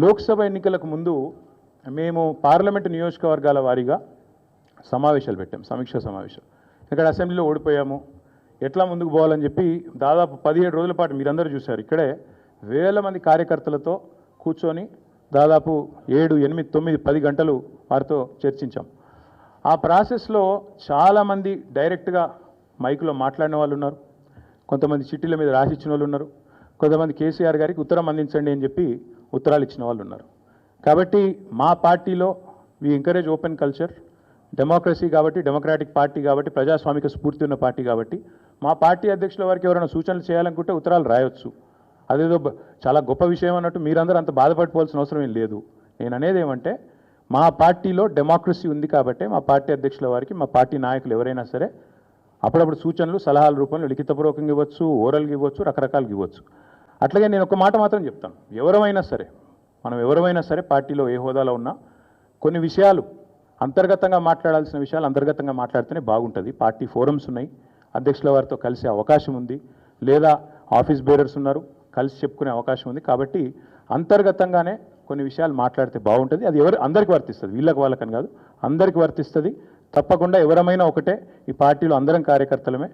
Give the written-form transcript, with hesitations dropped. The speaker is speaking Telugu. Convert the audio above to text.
లోక్సభ ఎన్నికలకు ముందు మేము పార్లమెంటు నియోజకవర్గాల వారీగా సమావేశాలు పెట్టాం, సమీక్షా సమావేశం. ఇక్కడ అసెంబ్లీలో ఓడిపోయాము, ఎట్లా ముందుకు పోవాలని చెప్పి దాదాపు 17 రోజుల పాటు మీరందరూ చూశారు. ఇక్కడే వేల మంది కార్యకర్తలతో కూర్చొని దాదాపు 7, 8, 9, 10 గంటలు వారితో చర్చించాం. ఆ ప్రాసెస్లో చాలామంది డైరెక్ట్గా మైకులో మాట్లాడిన వాళ్ళు ఉన్నారు, కొంతమంది చిట్టీల మీద రాసిచ్చిన వాళ్ళు ఉన్నారు, కొంతమంది కేసీఆర్ గారికి ఉత్తరం అందించండి అని చెప్పి ఉత్తరాలు ఇచ్చిన వాళ్ళు ఉన్నారు. కాబట్టి మా పార్టీలో we encourage open culture, democracy కాబట్టి, డెమోక్రాటిక్ పార్టీ కాబట్టి, ప్రజాస్వామిక స్ఫూర్తి ఉన్న పార్టీ కాబట్టి మా పార్టీ అధ్యక్షుల వారికి ఎవరైనా సూచనలు చేయాలనుకుంటే ఉత్తరాలు రాయొచ్చు. అదేదో చాలా గొప్ప విషయం అన్నట్టు మీరందరూ అంత బాధపడిపోవాల్సిన అవసరం ఏం లేదు. నేను అనేది ఏమంటే మా పార్టీలో డెమోక్రసీ ఉంది కాబట్టి మా పార్టీ అధ్యక్షుల వారికి మా పార్టీ నాయకులు ఎవరైనా సరే అప్పుడప్పుడు సూచనలు సలహాల రూపంలో లిఖితపూర్వకంగా ఇవ్వచ్చు, ఓరల్గా ఇవ్వచ్చు, రకరకాలుగా ఇవ్వచ్చు. అట్లాగే నేను ఒక మాట మాత్రం చెప్తాను, మనం ఎవరైనా సరే పార్టీలో ఏ హోదాలో ఉన్నా కొన్ని విషయాలు అంతర్గతంగా మాట్లాడాల్సిన విషయాలు అంతర్గతంగా మాట్లాడితేనే బాగుంటుంది. పార్టీ ఫోరమ్స్ ఉన్నాయి, అధ్యక్షుల వారితో కలిసే అవకాశం ఉంది, లేదా ఆఫీస్ బేరర్స్ ఉన్నారు, కలిసి చెప్పుకునే అవకాశం ఉంది. కాబట్టి అంతర్గతంగానే కొన్ని విషయాలు మాట్లాడితే బాగుంటుంది. అది అందరికీ వర్తిస్తుంది, వీళ్ళకి వాళ్ళకని కాదు, అందరికీ వర్తిస్తుంది. తప్పకుండా ఎవరమైనా ఒకటే, ఈ పార్టీలో అందరం కార్యకర్తలమే.